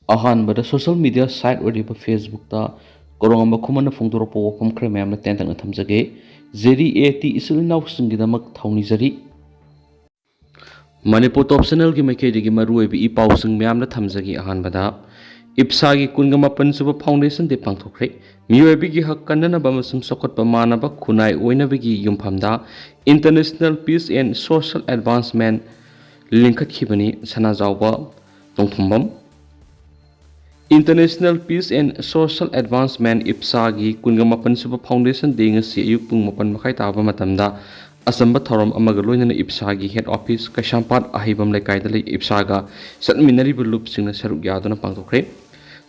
अहानबद social media site ओरिब Facebook कोरोंगंबा खुमन फोंदोरप वफम खर मैम तेंतन थमजगे जेरी एटी इसिलनाव सिंगिदमक थाउनिजरी मणिपुर टॉप चैनल की मैकेदी मरुएबी इपाउसिंग मैम थमजगे अहानबदा इप्सा की कुनगमापन सुब फाउंडेशन दे पांथोखरे मियोबी की हक कन्ननबा मसुम सखोटपा मानबा खुनाई ओइनबगी युमफमदा international peace and social advancement लिंखतखिबनी सनाजावबा तोंथुंबम international peace and social advancement IPSA की कुनगमापन सुब फाउंडेशन दे ngasi ayuk pung mapan makai taba matamda असंब थौरम अमग लोइनन इप्सा की हेड ऑफिस कैशांपाट अहिबम लेकायद ले इप्सा का सतमिनरिब लुप सिंह सरुक यादुना पांगथोखरे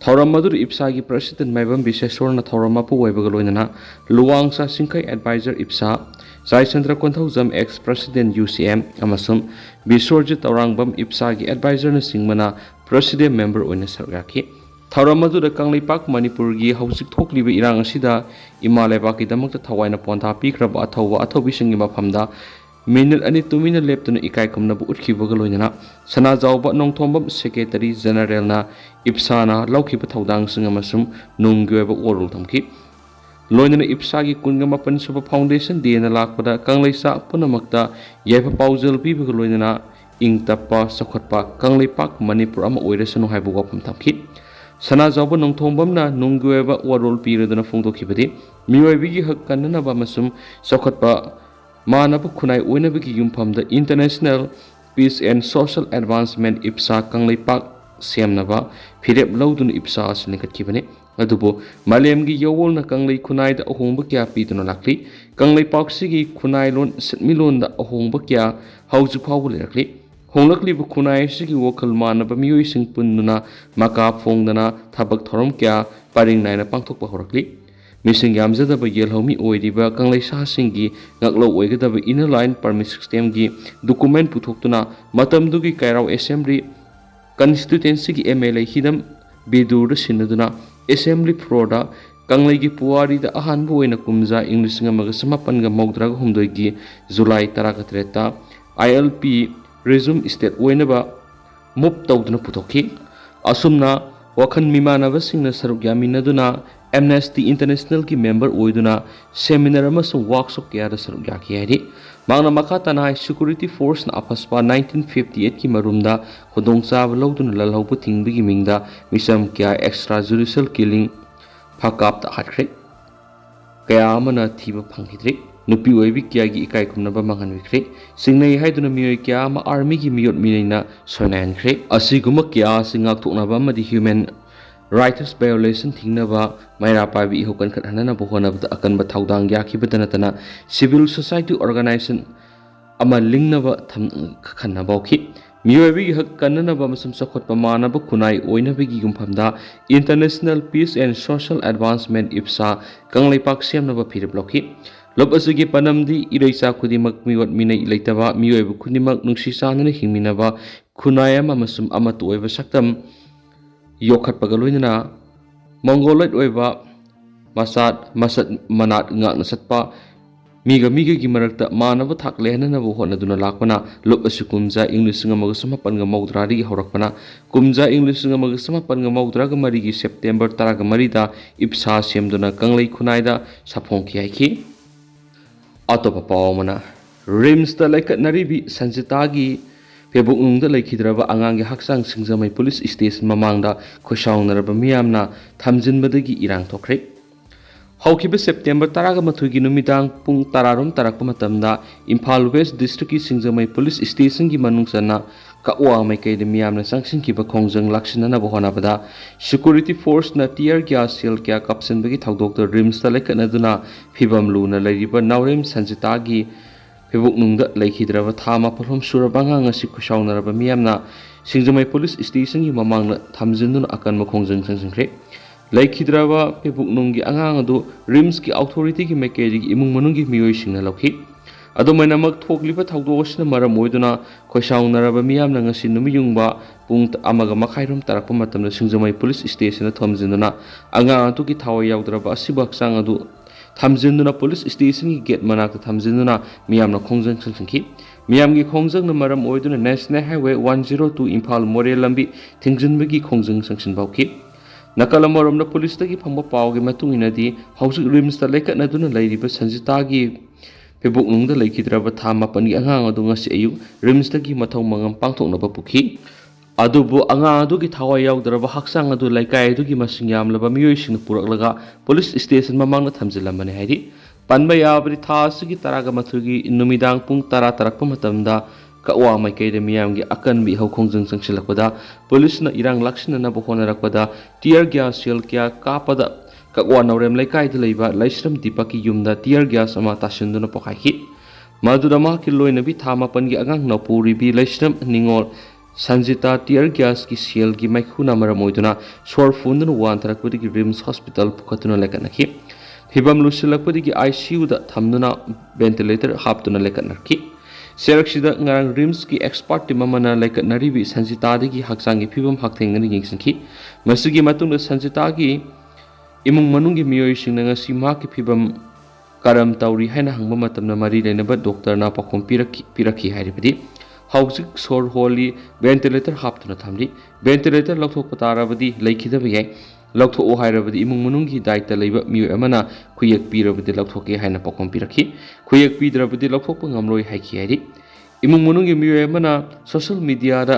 थौरम मधुर इप्सा की प्रेसिडेंट मैबम विशेषोरना थौरम अपु वैबग लोइनना लुवांगसा सिंखै adviser IPSA Jaichandra Konthoujam ex president UCM अमसुम बिश्वरजित तौरांगबम इप्सा की एडवाइजर न सिंगमना प्रेसिडेंट मेंबर ओइना सरुक याखि थौरम मधुर कांगलीपाक मणिपुर की हौजिक थोकलिबे इरांग असिदा इमा लेबाक की दमक थवाइना पोंथा पीख्रब अथौवा अथौबिसिंग मफमदा मिनट अनि तुमिना लेप्तुना इकाय कमनबु उठखिबग लोइनना सनाजावबा नोंथोंबम सेक्रेटरी जनरलना इप्साना लौखिब थौदांगसिंग अमसुम नुंगयब ओरुल थमखि लोइनना इप्सा की कुनगमापन सुब फाउंडेशन देना लाखपदा कांगलेसा पुनमक्ता यैफ पाउजल पीबग लोइनना इंग तप्पा सखोटपा कांगलीपाक मणिपुर अमा ओइरसनु हाइबु वफम थमखि सनाजावब नोंथोंबमना नुंगयब ओरुल पीरदना फोंदोखिबदि मियोइबिगी हक कन्ननबा मसुम सखोटपा मानब खुनाई ओइनबगी युमफमदा international peace and social advancement IPSA Kangleipak सेमनबा फिरेब लौदुन इप्सा असलिखतखिबने अदुबो मालेमगी यवोलना कांगली खुनाइदा अहोंब क्या पीदुना लाखली कांगलीपाकसिगी खुनाई लोन सतमिलोनदा अहोंब क्या हौजु फावबु लेरखली होंलक्लिब खुनाइसिगी वखल मानब मियोइसिंग पुन्नुना मका फोंदना थबक थोरम क्या पारिंग नायना पांथोकपा होरक्ली missing यामजदब येलहौमी ओइरिबा कांगलेसासिंगी ngaklo oigadaba inner line permit system gi document puthokuna matamdugi kairau assembly constituency gi MLA hidam bidur sinaduna assembly froda kanglai gi puari da ahan bu oina kumja english ngamaga samapan ga mogdra ga humdoi gi july 13 ta ILP resume state oinaba mup tawduna puthokhi asumna wakhan mimanaba singna saruk yaminaduna Amnesty International की member ओइदुना seminar अमसुंग workshop क्या सरक याखि हाइदि मांगना मखा तनाय security force ना अफसपा 1958 की मरुमदा खुदोंचाब लौदुना ललहौबु थिंगबिगी मिंगदा मिसम क्या extra judicial killing फकाप ता हाटख्रे कया अमना थीब फंगिद्रि नुपी ओइबि क्या की इकाय खुमनबा मंगन विख्रे सिंगनै हाइदुना मियोय क्या अमा आर्मी की मियोट मिनैना सोनायनख्रे असिगुम क्या सिंगाक थोकनबा मदि ह्यूमन राइट्स वायोलेशन थिंगनबा मैरा पाबी होकन खतहनना बहोनबद अकनब थौदांग याखिबदनतना सिविल सोसाइटी ऑर्गेनाइजेशन अमा लिंगनबा खन्नबौखि मियोबी हक कन्ननबा मसम सखोटपा मानब खुनाई ओइनबगी गुमफमदा international peace and social advancement IPSA Kangleipak सेमनबा फिरबलौखि लोब असुगी पनमदी इरैसा खुदिमक मिवत मिनै लेतबा मियोब खुदिमक नुंसी चानना हिंमिनबा खुनाई अमा मसम अमा तोयबा सक्तम योखटपग लोइनना मंगोलैट ओइबा मसाद मसद मनात ngakna satpa miga gi marakta manaba thak lehnana bo honaduna lakpana lop asukumja english ngamaga samapan ga mawdra ri horakpana kumja english ngamaga samapan ga mawdra ga mari gi september 10 ga mari da ipsa semduna kanglei khunai da saphong khai khi atopa pawmana rims ta laikat naribi sanjita gi Facebook नुंग लेखिद्रब आंगांगे हक्सांग सिंगजमै police station ममांगदा खुशाउनरब मियामना थमजिनबदगी इरांग थोखरे हौखिब सेप्टेम्बर 13 की नुमिदांग पुंग 10 तरक मतमदा इम्फाल वेस्ट डिस्ट्रिक्ट की सिंगजमै पुलिस स्टेशन की मनुंगसना कावा मैकैद मियामना संगसिंखिब खोंजंग लक्षिनना बहोनाबदा सिक्योरिटी फोर्स ना टियर गैस सेल क्या कपसनबगी थौदोक रिम्स ता लेकनदुना फिबम लूना लैरिब नावरेम संजितागी फेबुक नुंग लेखिद्रब थामा पलम सुरबांगा ngasi खुशाउनरब मियामना सिंगजमै पुलिस स्टेशन की ममांगना थमजिनदुना अकन मखोंजंग संजंख्रे लेखिद्रब फेबुक नुंगी अंगांग अदु रिम्स की अथॉरिटी की मैकेजी की इमुंग मनुंगी मियोय सिंगना लौखि अदो मैनमक थोकलिब थौदोसना मरम ओइदुना खुशाउनरब मियामना ngasi नुमियुंगबा पुंग अमग मखाइरम तरक मतमना सिंगजमै पुलिस स्टेशन थमजिनदुना अंगांग अदु की थाव यावद्रब असिबक सांग अदु थमजिनदुना पुलिस स्टेशन की गेट मनाक थमजिनदुना मियामना खोंजंग संखि ꯃꯤꯌꯥꯝꯒꯤ ꯈꯣꯡꯖꯪꯅ ꯃꯔꯝ ꯑꯣꯏꯗꯨꯅ ꯅꯦꯁꯅꯦꯜ ꯍꯥꯏꯋꯦ 102 ꯏꯝꯐꯥꯜ ꯃꯣꯔꯦ ꯂꯝꯕꯤ ꯊꯤꯡꯖꯤꯟꯕꯒꯤ ꯈꯣꯡꯖꯪ ꯁꯪꯁꯤꯟꯕ ꯍꯧꯈꯤ ꯅꯥꯀꯜ ꯑꯃꯔꯣꯝꯗ ꯄꯨꯂꯤꯁꯇꯒꯤ ꯐꯪꯕ ꯄꯥꯎꯒꯤ ꯃꯇꯨꯡ ꯏꯟꯅꯗꯤ ꯍꯧꯖꯤꯛ ꯔꯤꯝꯁꯇ ꯂꯩꯀꯠꯅꯗꯨꯅ ꯂꯩꯔꯤꯕ ꯁꯟꯖꯤꯇꯥꯒꯤ ꯐꯤꯕꯨꯛꯅꯨꯡꯗ ꯂꯩꯈꯤꯗ꯭ꯔꯕ ꯊꯥ 7ꯒꯤ ꯑꯉꯥꯡ ꯑꯗꯨ ꯉꯁꯤ ꯑꯌꯨꯛ ꯔꯤꯝꯁꯇꯒꯤ ꯃꯊꯧ ꯃꯉꯝ ꯄꯥꯡꯊꯣꯛꯅꯕ ꯄꯨꯈꯤ ꯑꯗꯨꯕꯨ ꯑꯉꯥꯡ ꯑꯗꯨꯒꯤ ꯊꯋꯥꯏ ꯌꯥꯎꯗ꯭ꯔꯕ ꯍꯛꯆꯥꯡ ꯑꯗꯨ ꯂꯩꯀꯥꯏ ꯑꯗꯨꯒꯤ ꯃꯁꯤꯡ ꯌꯥꯝꯂꯕ ꯃꯤꯑꯣꯏꯁꯤꯡꯅ ꯄꯨꯔꯛꯂꯒ ꯄꯨꯂꯤꯁ ꯁ꯭ꯇꯦꯁꯟ ꯃꯃꯥꯡꯗ ꯊꯝꯖꯤꯜꯂꯝꯕꯅꯤ ꯍꯥꯏꯔꯤ ꯄꯟꯕ ꯌꯥꯕꯗꯤ ꯊꯥ ꯑꯁꯤꯒꯤ 18ꯒꯤ ꯅꯨꯃꯤꯗꯥꯡ ꯄꯨꯡ 10 ꯇꯥꯔꯛꯄ ꯃꯇꯝꯗ ꯀꯛꯋꯥ ꯃꯥꯏꯀꯩꯗ ꯃꯤꯌꯥꯝꯒꯤ ꯑꯀꯟꯕ ꯏꯍꯧ ꯈꯣꯡꯖꯪ ꯆꯪꯁꯤꯜꯂꯛꯄꯗ ꯄꯨꯂꯤꯁꯅ ꯏꯔꯥꯡ ꯂꯥꯛꯁꯤꯟꯅꯅꯕ ꯍꯣꯠꯅꯔꯛꯄꯗ ꯇꯤꯌꯔ ꯒ꯭ꯌꯥꯁ ꯁꯦꯜ ꯀꯌꯥ ꯀꯥꯞꯄꯗ ꯀꯛꯋꯥ ꯅꯧꯔꯦꯝ ꯂꯩꯀꯥꯏꯗ ꯂꯩꯕ ꯂꯩꯁ꯭ꯔꯝ ꯗꯤꯄꯛꯀꯤ ꯌꯨꯝꯗ ꯇꯤꯌꯔ ꯒ꯭ꯌꯥꯁ ꯑꯃ ꯇꯥꯁꯤꯟꯗꯨꯅ ꯄꯣꯈꯥꯏꯈꯤ ꯃꯗꯨꯗ ꯃꯍꯥꯛꯀꯤ ꯂꯣꯏꯅꯕꯤ ꯊꯥ 7ꯒꯤ ꯑꯉꯥꯡ ꯅꯧꯄꯨꯔꯤꯕꯤ ꯂꯩꯁ꯭ꯔꯝ ꯅꯤꯉꯣꯜ ꯁꯟꯖꯤꯇꯥ ꯇꯤꯌꯔ ꯒ꯭ꯌꯥꯁꯀꯤ ꯁꯦꯜꯒꯤ ꯃꯩꯈꯨꯅ ꯃꯔꯝ ꯑꯣꯏꯗꯨꯅ ꯁꯣꯔ ꯐꯨꯟꯗꯨꯅ ꯋꯥꯟꯊꯔꯛꯄꯗꯒꯤ ꯔꯤꯝꯁ ꯍꯣꯁꯄꯤꯇꯥꯜ ꯄꯨꯈꯠꯇꯨꯅ ꯂꯩꯀꯠꯅꯈꯤ ꯐꯤꯕꯝ ꯂꯨꯁꯤꯜꯂꯛꯄꯗꯒꯤ ICUꯗ ꯊꯝꯗꯨꯅ ꯚꯦꯟꯇꯤꯂꯦꯇꯔ ꯍꯥꯞꯇꯨꯅ ꯂꯩꯀꯠꯅꯈꯤ ꯁꯦꯔꯛꯁꯤꯗ ꯉꯔꯥꯡ ꯔꯤꯝꯁꯀꯤ ꯑꯦꯛꯁꯄꯥꯔꯠ ꯇꯤꯝ ꯑꯃꯅ ꯂꯩꯀꯠꯅꯔꯤꯕꯤ ꯁꯟꯖꯤꯇꯥꯗꯒꯤ ꯍꯛꯆꯥꯡꯒꯤ ꯐꯤꯕꯝ ꯍꯛꯊꯦꯡꯅꯅ ꯌꯦꯡꯁꯤꯟꯈꯤ ꯃꯁꯤꯒꯤ ꯃꯇꯨꯡꯗ ꯁꯟꯖꯤꯇꯥꯒꯤ ꯏꯃꯨꯡ ꯃꯅꯨꯡꯒꯤ ꯃꯤꯑꯣꯏꯁꯤꯡꯅ ꯉꯁꯤ ꯃꯍꯥꯛꯀꯤ ꯐꯤꯕꯝ ꯀꯔꯝ ꯇꯧꯔꯤ ꯍꯥꯏꯅ ꯍꯪꯕ ꯃꯇꯝꯗ ꯃꯔꯤ ꯂꯩꯅꯕ ꯗꯣꯛꯇꯔꯅ ꯄꯥꯎꯈꯨꯝ ꯄꯤꯔꯛꯈꯤ ꯍꯥꯏꯔꯤꯕꯗꯤ ꯍꯧꯖꯤꯛ ꯁꯣꯔ ꯍꯣꯜꯂꯤ ꯚꯦꯟꯇꯤꯂꯦꯇꯔ ꯍꯥꯞꯇꯨꯅ ꯊꯝꯂꯤ ꯚꯦꯟꯇꯤꯂꯦꯇꯔ ꯂꯧꯊꯣꯛꯄ ꯇꯥꯔꯕꯗꯤ ꯂꯩꯈꯤꯗꯕ ꯌꯥꯏ ꯂꯧꯊꯣꯛꯑꯣ ꯍꯥꯏꯔꯕꯗꯤ ꯏꯃꯨꯡ ꯃꯅꯨꯡꯒꯤ ꯗꯥꯏꯇ ꯂꯩꯕ ꯃꯤꯑꯣꯏ ꯑꯃꯅ ꯈꯨꯌꯦꯛ ꯄꯤꯔꯕꯗꯤ ꯂꯧꯊꯣꯛꯀꯦ ꯍꯥꯏꯅ ꯄꯥꯎꯈꯨꯝ ꯄꯤꯔꯛꯈꯤ ꯈꯨꯌꯦꯛ ꯄꯤꯗ꯭ꯔꯕꯗꯤ ꯂꯧꯊꯣꯛꯄ ꯉꯝꯂꯣꯏ ꯍꯥꯏꯈꯤ ꯍꯥꯏꯔꯤ ꯏꯃꯨꯡ ꯃꯅꯨꯡꯒꯤ ꯃꯤꯑꯣꯏ ꯑꯃꯅ ꯁꯣꯁꯤꯌꯦꯜ ꯃꯤꯗꯤꯌꯥꯗ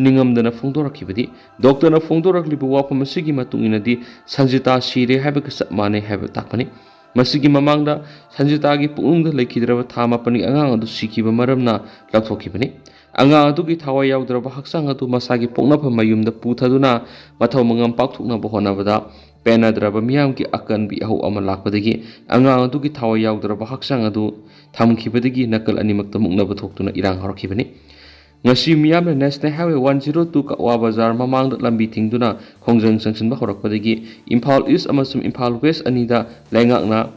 ꯅꯤꯡꯉꯝꯗꯅ ꯐꯣꯡꯗꯣꯔꯛꯈꯤꯕꯗꯤ ꯗꯣꯛꯇꯔꯅ ꯐꯣꯡꯗꯣꯔꯛꯂꯤꯕ ꯋꯥꯐꯝ ꯑꯁꯤꯒꯤ ꯃꯇꯨꯡ ꯏꯟꯅꯗꯤ ꯁꯟꯖꯤꯇꯥ ꯁꯤꯔꯦ ꯍꯥꯏꯕꯒ ꯆꯞ ꯃꯥꯟꯅꯩ ꯍꯥꯏꯕ ꯇꯥꯛꯄꯅꯤ ꯃꯁꯤꯒꯤ ꯃꯃꯥꯡꯗ ꯁꯟꯖꯤꯇꯥꯒꯤ ꯄꯨꯛꯅꯨꯡꯗ ꯂꯩꯈꯤꯗ꯭ꯔꯕ ꯊꯥ 7ꯒꯤ ꯑꯉꯥꯡ ꯑꯗꯨ ꯁꯤꯈꯤꯕ ꯃꯔꯝꯅ ꯂꯧꯊꯣꯛꯈꯤꯕꯅꯤ ꯑꯉꯥꯡ ꯑꯗꯨꯒꯤ ꯊꯋꯥꯏ ꯌꯥꯎꯗ꯭ꯔꯕ ꯍꯛꯆꯥꯡ ꯑꯗꯨ ꯃꯁꯥꯒꯤ ꯄꯣꯛꯅꯐꯝ ꯃꯌꯨꯝꯗ ꯄꯨꯊꯗꯨꯅ ꯃꯊꯧ ꯃꯉꯝ ꯄꯥꯡꯊꯣꯛꯅꯕ ꯍꯣꯠꯅꯕꯗ ꯄꯦꯟꯅꯗ꯭ꯔꯕ ꯃꯤꯌꯥꯝꯒꯤ ꯑꯀꯟꯕ ꯏꯍꯧ ꯑꯃ ꯂꯥꯛꯄꯗꯒꯤ ꯑꯉꯥꯡ ꯑꯗꯨꯒꯤ ꯊꯋꯥꯏ ꯌꯥꯎꯗ꯭ꯔꯕ ꯍꯛꯆꯥꯡ ꯑꯗꯨ ꯊꯝꯈꯤꯕꯗꯒꯤ ꯅꯥꯀꯜ ꯑꯅꯤꯃꯛꯇ ꯃꯨꯛꯅꯕ ꯊꯣꯛꯇꯨꯅ ꯏꯔꯥꯡ ꯍꯧꯔꯛꯈꯤꯕꯅꯤ ꯉꯁꯤ ꯃꯤꯌꯥꯝꯅ ꯅꯦꯁꯅꯦꯜ ꯍꯥꯏꯋꯦ 102 ꯀꯛꯋꯥ ꯕꯖꯥꯔ ꯃꯃꯥꯡꯗ ꯂꯝꯕꯤ ꯊꯤꯡꯗꯨꯅ ꯈꯣꯡꯖꯪ ꯆꯪꯁꯤꯟꯕ ꯍꯧꯔꯛꯄꯗꯒꯤ ꯏꯝꯐꯥꯜ ꯏꯁ ꯑꯃꯁꯨꯡ ꯏꯝꯐꯥꯜ ꯋꯦꯁ ꯑꯅꯤꯗ ꯂꯩꯉꯥꯛꯅ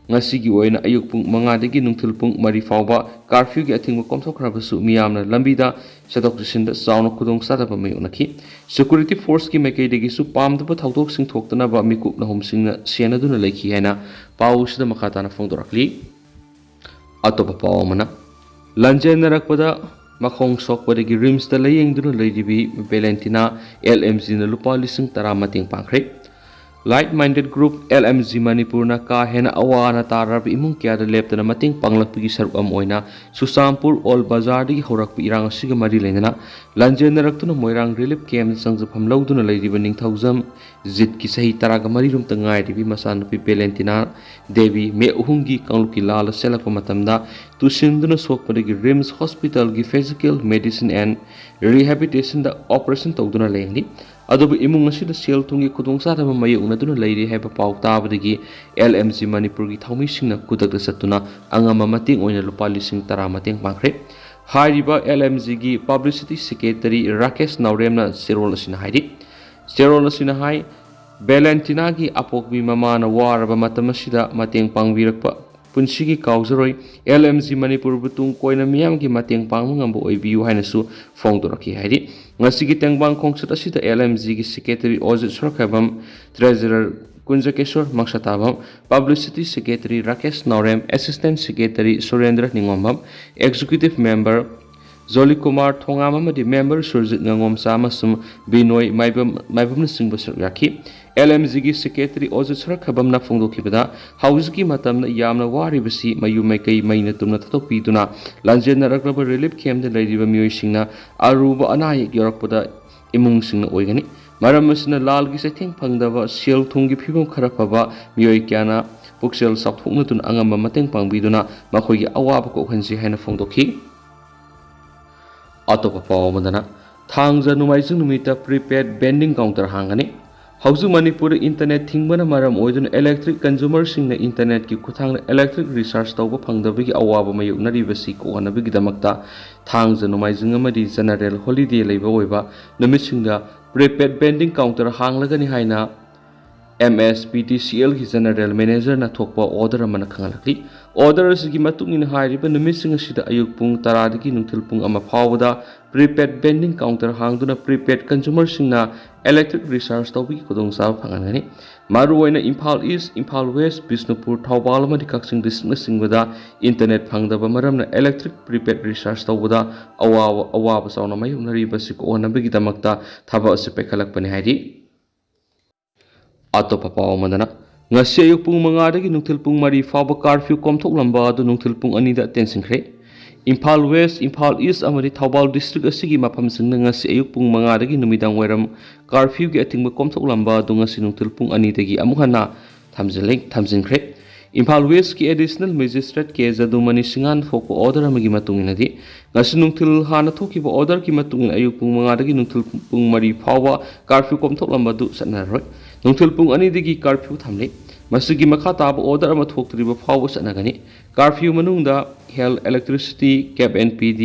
ꯉꯁꯤꯒꯤ ꯑꯣꯏꯅ ꯑꯌꯨꯛ ꯄꯨꯡ 5ꯗꯒꯤ ꯅꯨꯡꯊꯤꯜ ꯄꯨꯡ 4 ꯐꯥꯎꯕ ꯀꯥꯔꯐ꯭ꯌꯨꯒꯤ ꯑꯊꯤꯡꯕ ꯀꯣꯝꯊꯣꯛꯈ꯭ꯔꯕꯁꯨ ꯃꯤꯌꯥꯝꯅ ꯂꯝꯕꯤꯗ ꯆꯠꯊꯣꯛ ꯆꯠꯁꯤꯟꯗ ꯆꯥꯎꯅ ꯈꯨꯗꯣꯡꯆꯥꯗꯕ ꯃꯥꯌꯣꯛꯅꯈꯤ ꯁꯦꯀ꯭ꯌꯨꯔꯤꯇꯤ ꯐꯣꯔꯁꯀꯤ ꯃꯥꯏꯀꯩꯗꯒꯤꯁꯨ ꯄꯥꯝꯗꯕ ꯊꯧꯗꯣꯛꯁꯤꯡ ꯊꯣꯛꯇꯅꯕ ꯃꯤꯀꯨꯞ ꯅꯍꯨꯝꯁꯤꯡꯅ ꯁꯦꯟꯅꯗꯨꯅ ꯂꯩꯈꯤ ꯍꯥꯏꯅ ꯄꯥꯎ ꯑꯁꯤꯗ ꯃꯈꯥ ꯇꯥꯅ ꯐꯣꯡꯗꯣꯔꯛꯂꯤ ꯑꯇꯣꯞꯄ ꯄꯥꯎ ꯑꯃꯅ ꯂꯟꯖꯦꯟꯅꯔꯛꯄꯗ ꯃꯈꯣꯡ ꯁꯣꯛꯄꯗꯒꯤ ꯔꯤꯝꯁꯇ ꯂꯥꯌꯦꯡꯗꯨꯅ ꯂꯩꯔꯤꯕꯤ ꯚꯦꯂꯦꯟꯇꯤꯅꯥ LMGꯅ ꯂꯨꯄꯥ 10,10 ꯃꯇꯦꯡ ꯄꯥꯡꯈ꯭ꯔꯦ ꯂꯥꯏꯠ ꯃꯥꯏꯟꯗꯦड ꯒ꯭ꯔꯨꯞ LMG ꯃꯅꯤꯄꯨꯔꯅ ꯀꯥ ꯍꯦꯟꯅ ꯑꯋꯥ ꯑꯅꯥ ꯇꯥꯔꯕ ꯏꯃꯨꯡ ꯀꯌꯥꯗ ꯂꯦꯞꯇꯅ ꯃꯇꯦꯡ ꯄꯥꯡꯂꯛꯄꯒꯤ ꯁꯔꯨꯛ ꯑꯃ ꯑꯣꯏꯅ ꯆꯨꯔꯆꯥꯟꯄꯨꯔ ꯑꯣꯜ ꯕꯖꯥꯔꯗꯒꯤ ꯍꯧꯔꯛꯄ ꯏꯔꯥꯡ ꯑꯁꯤꯒ ꯃꯔꯤ ꯂꯩꯅꯅ ꯂꯟꯖꯦꯟꯅꯔꯛꯇꯨꯅ ꯃꯣꯏꯔꯥꯡ ꯔꯤꯂꯤꯐ ꯀꯦꯝꯞꯗ ꯆꯪꯖꯐꯝ ꯂꯧꯗꯨꯅ ꯂꯩꯔꯤꯕ ꯅꯤꯡꯊꯧꯖꯝ ꯖꯤꯠꯀꯤ ꯆꯍꯤ 13 ꯉꯥꯏꯔꯤꯕꯤ ꯃꯆꯥꯅꯨꯄꯤ ꯚꯦꯂꯦꯟꯇꯤꯅꯥ ꯗꯦꯕꯤ ꯃꯦ 3ꯒꯤ ꯀꯥꯡꯂꯨꯞꯀꯤ ꯂꯥꯜꯂ ꯆꯦꯜꯂꯛꯄ ꯃꯇꯝꯗ ꯇꯨꯁꯤꯟꯗꯨꯅ ꯁꯣꯛꯄꯗꯒꯤ ꯔꯤꯝꯁ ꯍꯣꯁꯄꯤꯇꯥꯜꯒꯤ ꯐꯤꯖꯤꯀꯦꯜ ꯃꯦꯗꯤꯁꯤꯟ ꯑꯦꯟ ꯔꯤꯍꯦꯕꯤꯂꯤꯇꯦꯁꯟꯗ ꯑꯣꯄꯔꯦꯁꯟ ꯇꯧꯗꯨꯅ ꯂꯩꯔꯤ ꯑꯗꯨꯕꯨ ꯏꯃꯨꯡ ꯑꯁꯤꯗ ꯁꯦꯜ ꯊꯨꯝꯒꯤ ꯈꯨꯗꯣꯡꯆꯥꯗꯕ ꯃꯥꯌꯣꯛꯅꯗꯨꯅ ꯂꯩꯔꯤ ꯍꯥꯏꯕ ꯄꯥꯎ ꯇꯥꯕꯗꯒꯤ LMG ꯃꯅꯤꯄꯨꯔꯒꯤ ꯊꯧꯃꯤꯁꯤꯡꯅ ꯈꯨꯗꯛꯇ ꯆꯠꯇꯨꯅ ꯑꯉꯝꯕ ꯃꯇꯦꯡ ꯑꯣꯏꯅ ꯂꯨꯄꯥ 10,10 ꯃꯇꯦꯡ ꯄꯥꯡꯈ꯭ꯔꯦ ꯍꯥꯏꯔꯤꯕ LMGꯒꯤ ꯄꯕ꯭ꯂꯤꯁꯤꯇꯤ ꯁꯦꯀ꯭ꯔꯦꯇꯔꯤ ꯔꯥꯀꯦꯁ ꯅꯥꯎꯔꯦꯝꯅ ꯆꯦꯔꯣꯜ ꯑꯁꯤꯅ ꯍꯥꯏꯔꯤ ꯆꯦꯔꯣꯜ ꯑꯁꯤꯅ ꯍꯥꯏ ꯚꯦꯂꯦꯟꯇꯤꯅꯥꯒꯤ ꯑꯄꯣꯛꯄꯤ ꯃꯃꯥꯅ ꯋꯥꯔꯕ ꯃꯇꯝ ꯑꯁꯤꯗ ꯃꯇꯦꯡ ꯄꯥꯡꯕꯤꯔꯛꯄ ꯄꯨꯟꯁꯤꯒꯤ ꯀꯥꯎꯖꯔꯣꯏ LMG ꯃꯅꯤꯄꯨꯔꯕꯨ ꯇꯨꯡ ꯀꯣꯏꯅ ꯃꯤꯌꯥꯝꯒꯤ ꯃꯇꯦꯡ ꯄꯥꯡꯕ ꯉꯝꯕ ꯑꯣꯏꯕꯤꯌꯨ ꯍꯥꯏꯅꯁꯨ ꯐꯣꯡꯗꯣꯔꯛꯈꯤ ꯍꯥꯏꯔꯤ ꯉꯁꯤꯒꯤ ꯇꯦꯡꯕꯥꯡ ꯈꯣꯡꯆꯠ ꯑꯁꯤꯗ LMGꯒꯤ secretary Ojit Sorokhaibam treasurer Kunjakesor Maksatabam publicity secretary Rakesh Naorem assistant secretary Surendra Ningombam executive member Joli Kumar Thongam ꯑꯃꯗꯤ ꯃꯦꯝꯕꯔ ꯁꯨꯔꯖꯤꯠ ꯉꯉꯣꯝꯆꯥ ꯑꯃꯁꯨꯡ ꯕꯤꯅꯣꯏ ꯃꯥꯏꯕꯝꯅꯆꯤꯡꯕ ꯁꯔꯨꯛ ꯌꯥꯈꯤ LMGꯒꯤ ꯁꯦꯀ꯭ꯔꯦꯇꯔꯤ ꯑꯣꯖꯤꯠ ꯁꯣꯔꯈꯥꯏꯕꯝꯅ ꯐꯣꯡꯗꯣꯛꯈꯤꯕꯗ ꯍꯧꯖꯤꯛꯀꯤ ꯃꯇꯝꯗ ꯌꯥꯝꯅ ꯋꯥꯔꯤꯕꯁꯤ ꯃꯌꯨꯝ ꯃꯩꯀꯩ ꯃꯩꯅ ꯇꯨꯝꯅ ꯊꯥꯗꯣꯛꯄꯤꯗꯨꯅ ꯂꯟꯖꯦꯟꯅꯔꯛꯂꯕ ꯔꯤꯂꯤꯐ ꯀꯦꯝꯞꯗ ꯂꯩꯔꯤꯕ ꯃꯤꯑꯣꯏꯁꯤꯡꯅ ꯑꯔꯨꯕ ꯑꯅꯥ ꯑꯌꯦꯛ ꯌꯥꯎꯔꯛꯄꯗ ꯏꯃꯨꯡꯁꯤꯡꯅ ꯑꯣꯏꯒꯅꯤ ꯃꯔꯝ ꯑꯁꯤꯅ ꯂꯥꯜꯒꯤ ꯆꯩꯊꯦꯡ ꯐꯪꯗꯕ ꯁꯦꯜ ꯊꯨꯝꯒꯤ ꯐꯤꯕꯝ ꯈꯔ ꯐꯕ ꯃꯤꯑꯣꯏ ꯀꯌꯥꯅ ꯄꯨꯛꯆꯦꯜ ꯆꯥꯎꯊꯣꯛꯅꯗꯨꯅ ꯑꯉꯝꯕ ꯃꯇꯦꯡ ꯄꯥꯡꯕꯤꯗꯨꯅ ꯃꯈꯣꯏꯒꯤ ꯑꯋꯥꯕ ꯀꯣꯛꯍꯟꯁꯤ ꯍꯥꯏꯅ ꯐꯣꯡꯗꯣꯛꯈꯤ ꯑꯇꯣꯞꯄ ꯄꯥꯎ ꯑꯃꯗꯅ ꯊꯥꯡꯖ ꯅꯣꯡꯃꯥꯏꯖꯤꯡ ꯅꯨꯃꯤꯠꯇ ꯄ꯭ꯔꯤꯄꯦꯗ ꯕꯦꯟꯗꯤꯡ ꯀꯥꯎꯟꯇꯔ ꯍꯥꯡꯒꯅꯤ ꯍꯧꯖꯤꯛ ꯃꯅꯤꯄꯨꯔꯗ ꯏꯟꯇꯔꯅꯦꯠ ꯊꯤꯡꯕꯅ ꯃꯔꯝ ꯑꯣꯏꯗꯨꯅ ꯏꯂꯦꯛꯇ꯭ꯔꯤꯛ ꯀꯟꯖꯨꯃꯔꯁꯤꯡꯅ ꯏꯟꯇꯔꯅꯦꯠꯀꯤ ꯈꯨꯠꯊꯥꯡꯗ ꯏꯂꯦꯛꯇ꯭ꯔꯤꯛ ꯔꯤꯆꯥꯔꯖ ꯇꯧꯕ ꯐꯪꯗꯕꯒꯤ ꯑꯋꯥꯕ ꯃꯥꯌꯣꯛꯅꯔꯤꯕꯁꯤ ꯀꯣꯛꯍꯟꯅꯕꯒꯤꯗꯃꯛꯇ ꯊꯥꯡꯖ ꯅꯣꯡꯃꯥꯏꯖꯤꯡ ꯑꯃꯗꯤ ꯖꯦꯅꯔꯦꯜ ꯍꯣꯂꯤꯗꯦ ꯂꯩꯕ ꯑꯣꯏꯕ ꯅꯨꯃꯤꯠꯁꯤꯡꯗ ꯄ꯭ꯔꯤꯄꯦꯗ ꯕꯦꯟꯗꯤꯡ ꯀꯥꯎꯟꯇꯔ ꯍꯥꯡꯂꯒꯅꯤ ꯍꯥꯏꯅ MSPTCLꯒꯤ ꯖꯦꯅꯔꯦꯜ ꯃꯦꯅꯦꯖꯔꯅ ꯊꯣꯛꯄ ꯑꯣꯔꯗꯔ ꯑꯃꯅ ꯈꯪꯍꯜꯂꯛꯂꯤ Order asigi matung in hairiba numising asida ayuk pung taradagi nungtil pung ama phawda prepaid vending counter hangduna prepaid consumer singna electric recharge tawbi kudong sa phangani maru oina Imphal East, Imphal West, Bisnupur, Thawbal amadi Kaksing district singwada internet phangdaba maramna electric prepaid recharge tawbada awaba sauna mayunari basik onabagi damakta thaba ase pekhalakpani hairi atopa paw madana ngasi ayuk pung mangadagi nungtil pung mari faba curfew komthok lamba adu nungtil pung anida tensinkre Imphal West, Imphal East amadi Thawbal district asigi mafam singna ngasi ayuk pung mangadagi numidang wairam curfew gi atingba komthok lamba adu ngasi nungtil pung anidagi amuhana thamjinkre Imphal West ki additional magistrate ke Zadumani Singan foko order amagi matunginadi ngasi nungtil hana thokiba order ki matungin ayuk pung mangadagi nungtil pung mari fawa curfew komthok lamba du satnaroi nungtil pung anidagi curfew thamle masigi makha taba order ama thoktriba fawa satnagani curfew manungda health electricity cap npd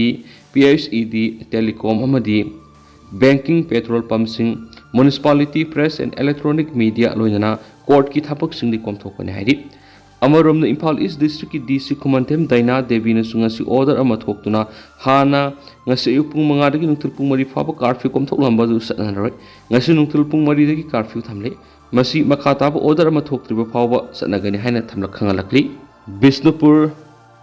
phed telecom amadi banking petrol pumpsing municipality press and electronic media loinana court ki thapak singdi komthokani hairi amarom na Imphal East district ki DC Kumantem Daina Devi na sungasi order ama thoktuna hana ngasi ayuk pung manga dagi nungtil pung mari faba curfew komthok lamba du satnaroi ngasi nungtil pung mari dagi curfew thamle masi makata ba order ama thoktriba faba satnagani haina thamlak khangalakli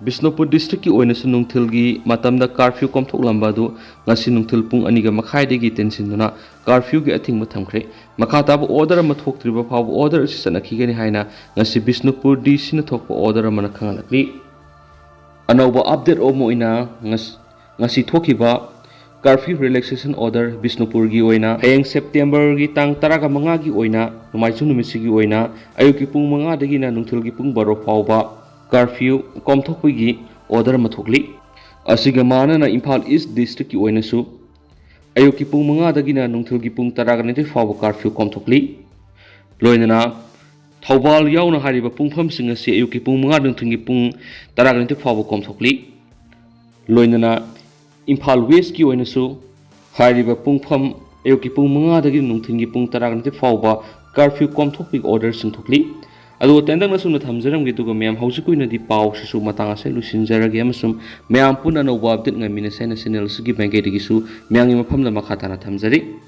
Bisnupur district ki oina su nungtil gi matamda curfew komthok lamba du ngasi nungtil pung aniga makhai dagi tensinduna curfew gi athingma thamkre makata ba order ama thoktriba faba order si sanakhi gani haina ngasi Bisnupur DC na thokpa order ama khangalakli anauba update omo ina ngasi thokiba curfew relaxation order Bisnupur gi oina hayeng September gi tang 15 gi oina numaichu numisi gi oina ayuki pung 5 dagi na nungtil gi pung 12 fawba curfew komthokpigi order mathokli asiga manana Imphal East district ki oina su ayuki pung 5 dagi na nungtil gi pung 19 fawba curfew komthokli loinana Thawbal yauna hariba pungpham singa si ayuki pung 5 nungtil gi pung 19 fawba komthokli loinana Imphal West ki oina su hariba pungpham ayuki pung 5 dagi nungtil gi pung 19 fawba curfew komthokpigi order singthokli ado tendang na sum na thamjaram gi duga mem hausikuina di paw su matanga se lusinjaragi amasum mem puna no update ngamina sena channel sugi bank gi su myang mafam na makhatana thamjari